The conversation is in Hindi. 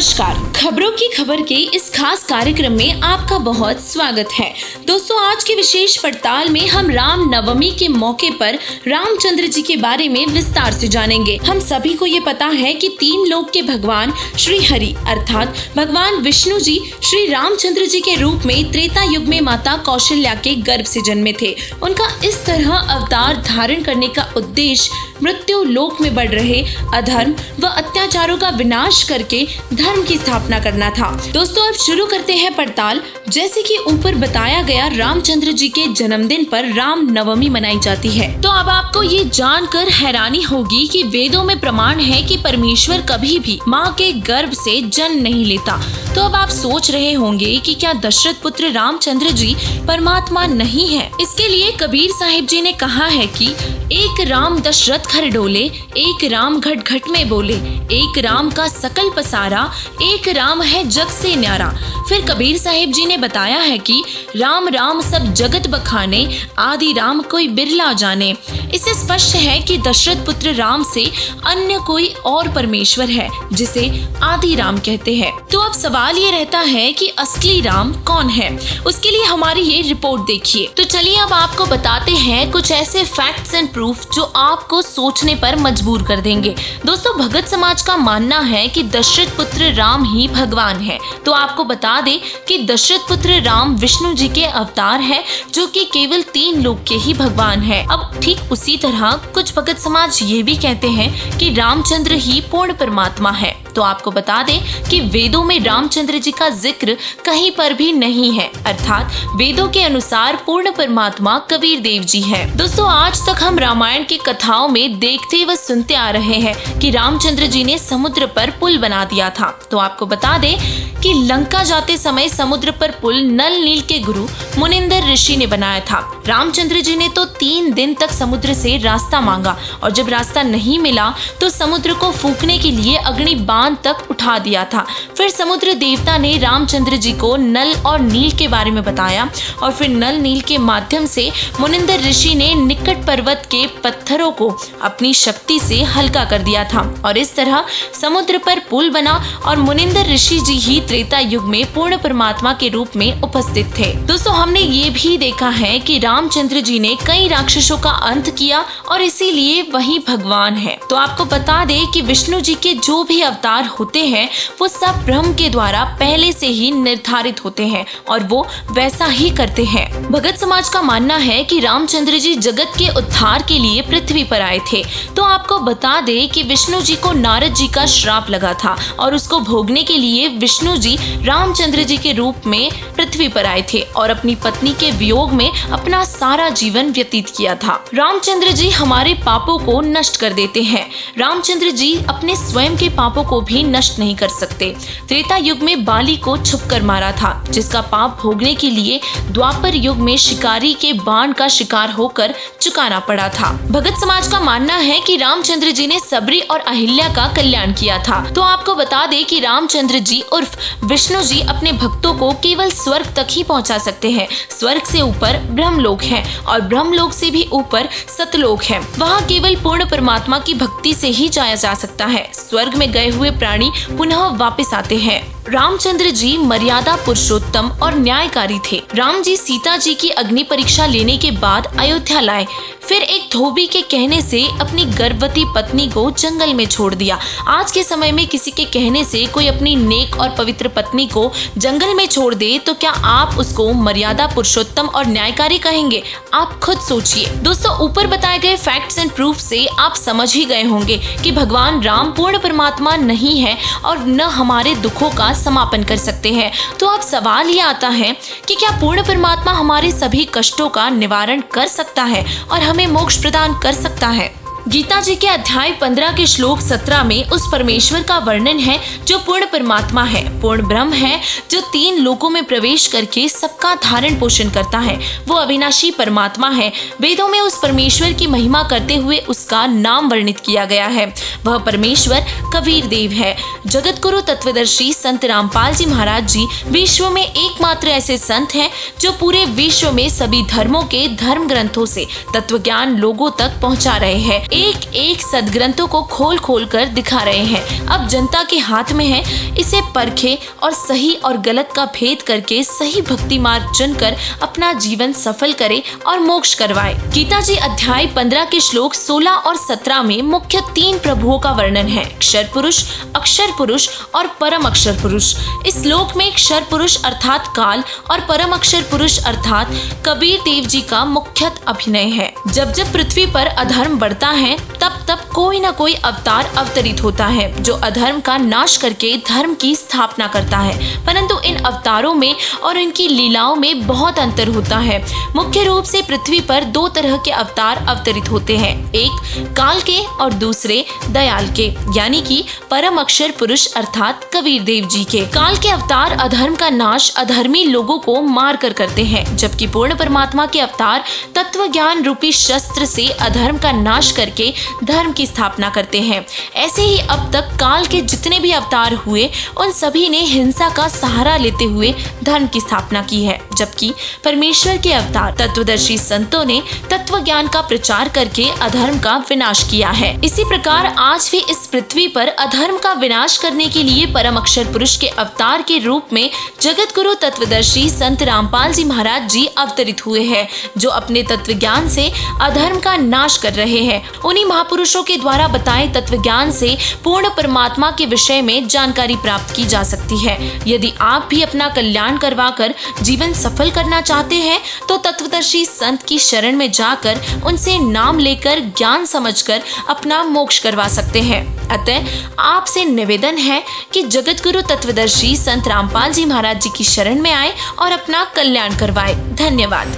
नमस्कार, खबरों की खबर के इस खास कार्यक्रम में आपका बहुत स्वागत है। दोस्तों, आज की विशेष पड़ताल में हम राम नवमी के मौके पर रामचंद्र जी के बारे में विस्तार से जानेंगे। हम सभी को ये पता है कि तीन लोक के भगवान श्री हरि अर्थात भगवान विष्णु जी श्री रामचंद्र जी के रूप में त्रेता युग में माता कौशल्या के गर्भ से जन्मे थे। उनका इस तरह अवतार धारण करने का उद्देश्य मृत्यु लोक में बढ़ रहे अधर्म व अत्याचारों का विनाश करके धर्म की स्थापना करना था। दोस्तों, अब शुरू करते हैं पड़ताल। जैसे कि ऊपर बताया गया, रामचंद्र जी के जन्मदिन पर राम नवमी मनाई जाती है। तो अब आपको ये जानकर हैरानी होगी कि वेदों में प्रमाण है कि परमेश्वर कभी भी माँ के गर्भ से जन्म नहीं लेता। तो अब आप सोच रहे होंगे कि क्या दशरथ पुत्र रामचंद्र जी परमात्मा नहीं है? इसके लिए कबीर साहिब जी ने कहा है कि एक राम दशरथ घर डोले, एक राम घट घट में बोले, एक राम का सकल पसारा, एक राम है जग से न्यारा। फिर कबीर साहिब जी ने बताया है कि राम राम सब जगत बखाने, आदि राम कोई बिरला जाने। इससे स्पष्ट है कि दशरथ पुत्र राम से अन्य कोई और परमेश्वर है जिसे आदि राम कहते हैं। तो अब सवाल ये रहता है कि असली राम कौन है? उसके लिए हमारी ये रिपोर्ट देखिए। तो चलिए अब आपको बताते हैं कुछ ऐसे फैक्ट्स एंड प्रूफ जो आपको सोचने पर मजबूर कर देंगे। दोस्तों, भगत समाज का मानना है कि दशरथ पुत्र राम ही भगवान है। तो आपको बता दें कि दशरथ पुत्र राम विष्णु जी के अवतार है, जो कि केवल तीन लोक के ही भगवान है। अब ठीक उसी तरह कुछ भगत समाज ये भी कहते हैं कि रामचंद्र ही पूर्ण परमात्मा है। तो आपको बता दें कि वेदों में रामचंद्र जी का जिक्र कहीं पर भी नहीं है, अर्थात वेदों के अनुसार पूर्ण परमात्मा कबीर देव जी है। दोस्तों, आज तक हम रामायण की कथाओं में देखते व सुनते आ रहे हैं कि रामचंद्र जी ने समुद्र पर पुल बना दिया था। तो आपको बता दें कि लंका जाते समय समुद्र पर पुल नल नील के गुरु मुनिंदर ऋषि ने बनाया था। रामचंद्र जी ने तो 3 दिन तक समुद्र से रास्ता मांगा और जब रास्ता नहीं मिला तो समुद्र को फूकने के लिए अग्नि बांध तक उठा दिया था। फिर समुद्र देवता ने रामचंद्र जी को नल और नील के बारे में बताया और फिर नल नील के माध्यम से मुनिंदर ऋषि ने निकट पर्वत के पत्थरों को अपनी शक्ति से हल्का कर दिया था और इस तरह समुद्र पर पुल बना और मुनिंदर ऋषि जी ही त्रेता युग में पूर्ण परमात्मा के रूप में उपस्थित थे। दोस्तों, हमने ये भी देखा है कि रामचंद्र जी ने कई राक्षसों का अंत किया और इसीलिए वही भगवान है। तो आपको बता दें कि विष्णु जी के जो भी अवतार होते हैं वो सब ब्रह्म के द्वारा पहले से ही निर्धारित होते हैं और वो वैसा ही करते हैं। भगत समाज का मानना है कि रामचंद्र जी जगत के उद्धार के लिए पृथ्वी पर आए थे। तो आपको बता दें कि विष्णु जी को नारद जी का श्राप लगा था और उसको भोगने के लिए विष्णु जी रामचंद्र जी के रूप में पृथ्वी पर आए थे और अपनी पत्नी के वियोग में अपना सारा जीवन व्यतीत किया था। रामचंद्र जी हमारे पापों को नष्ट कर देते हैं। रामचंद्र जी अपने स्वयं के पापों को भी नष्ट नहीं कर सकते। त्रेता युग में बाली को छुपकर मारा था, जिसका पाप भोगने के लिए द्वापर युग में शिकारी के बाण का शिकार होकर चुकाना पड़ा था। भगत समाज का मानना है कि रामचंद्र जी ने सबरी और अहिल्या का कल्याण किया था। तो आपको बता दें कि रामचंद्र जी उर्फ विष्णु जी अपने भक्तों को केवल स्वर्ग तक ही पहुंचा सकते हैं। स्वर्ग से ऊपर ब्रह्मलोक है और ब्रह्मलोक से भी ऊपर सतलोक है। वहां केवल पूर्ण परमात्मा की भक्ति से ही जाया जा सकता है। स्वर्ग में गए हुए प्राणी पुनः वापस आते हैं। रामचंद्र जी मर्यादा पुरुषोत्तम और न्यायकारी थे। राम जी सीता जी की अग्नि परीक्षा लेने के बाद अयोध्या लाए, फिर एक धोबी के कहने से अपनी गर्भवती पत्नी को जंगल में छोड़ दिया। आज के समय में किसी के कहने से कोई अपनी नेक और पवित्र पत्नी को जंगल में छोड़ दे तो क्या आप उसको मर्यादा पुरुषोत्तम और न्यायकारी कहेंगे? आप खुद सोचिए। दोस्तों, ऊपर बताए गए फैक्ट्स एंड प्रूफ से आप समझ ही गए होंगे कि भगवान राम पूर्ण परमात्मा नहीं है और न हमारे दुखों का समापन कर सकते हैं। तो अब सवाल ये आता है कि क्या पूर्ण परमात्मा हमारे सभी कष्टों का निवारण कर सकता है और हमें मोक्ष प्रदान कर सकता है? गीता जी के अध्याय 15 के श्लोक 17 में उस परमेश्वर का वर्णन है जो पूर्ण परमात्मा है, पूर्ण ब्रह्म है, जो 3 लोकों में प्रवेश करके सबका धारण पोषण करता है। वो अविनाशी परमात्मा है। वेदों में उस परमेश्वर की महिमा करते हुए उसका नाम वर्णित किया गया है। वह परमेश्वर कबीर देव है। जगत गुरु तत्वदर्शी संत रामपाल जी महाराज जी विश्व में एकमात्र ऐसे संत हैं जो पूरे विश्व में सभी धर्मों के धर्म ग्रंथों से तत्व ज्ञान लोगों तक पहुँचा रहे हैं। एक एक सदग्रंथों को खोल खोल कर दिखा रहे हैं। अब जनता के हाथ में है, इसे परखे और सही और गलत का भेद करके सही भक्ति मार्ग चुनकर अपना जीवन सफल करे और मोक्ष करवाए। गीता जी अध्याय 15 के श्लोक 16 और 17 में मुख्य 3 प्रभुओं का वर्णन है, क्षर पुरुष, अक्षर पुरुष और परम अक्षर पुरुष। इस श्लोक में क्षर पुरुष अर्थात काल और परम अक्षर पुरुष अर्थात कबीर देव जी का मुख्यतः अभिनय है। जब जब पृथ्वी पर अधर्म बढ़ता है तब तब कोई न कोई अवतार अवतरित होता है जो अधर्म का नाश करके धर्म की स्थापना करता है। परंतु इन अवतारों में और इनकी लीलाओं में बहुत अंतर होता है। मुख्य रूप से पृथ्वी पर 2 तरह के अवतार अवतरित होते हैं, एक काल के और दूसरे दयाल के, यानी कि परम अक्षर पुरुष अर्थात कबीर देव जी के। काल के अवतार अधर्म का नाश अधर्मी लोगों को मार कर करते हैं, जबकि पूर्ण परमात्मा के अवतार तत्व ज्ञान रूपी शस्त्र से अधर्म का नाश करके धर्म की स्थापना करते हैं। ऐसे ही अब तक काल के जितने भी अवतार हुए उन सभी ने हिंसा का सहारा लेते हुए धर्म की स्थापना की है, जबकि परमेश्वर के अवतार तत्वदर्शी संतों ने तत्व ज्ञान का प्रचार करके अधर्म का विनाश किया है। इसी प्रकार आज भी इस पृथ्वी पर अधर्म का विनाश करने के लिए परम अक्षर पुरुष के अवतार के रूप में जगत गुरु तत्वदर्शी संत रामपाल जी महाराज जी अवतरित हुए हैं, जो अपने तत्व ज्ञान से अधर्म का नाश कर रहे हैं। उन्हीं महापुरुषों के द्वारा बताए तत्व ज्ञान से पूर्ण परमात्मा के विषय में जानकारी प्राप्त की जा सकती है। यदि आप भी अपना कल्याण करवाकर जीवन सफल करना चाहते हैं तो तत्वदर्शी संत की शरण में जाकर उनसे नाम लेकर ज्ञान समझकर अपना मोक्ष करवा सकते हैं। अतः आपसे निवेदन है कि जगत गुरु तत्वदर्शी संत रामपाल जी महाराज जी की शरण में आए और अपना कल्याण करवाए। धन्यवाद।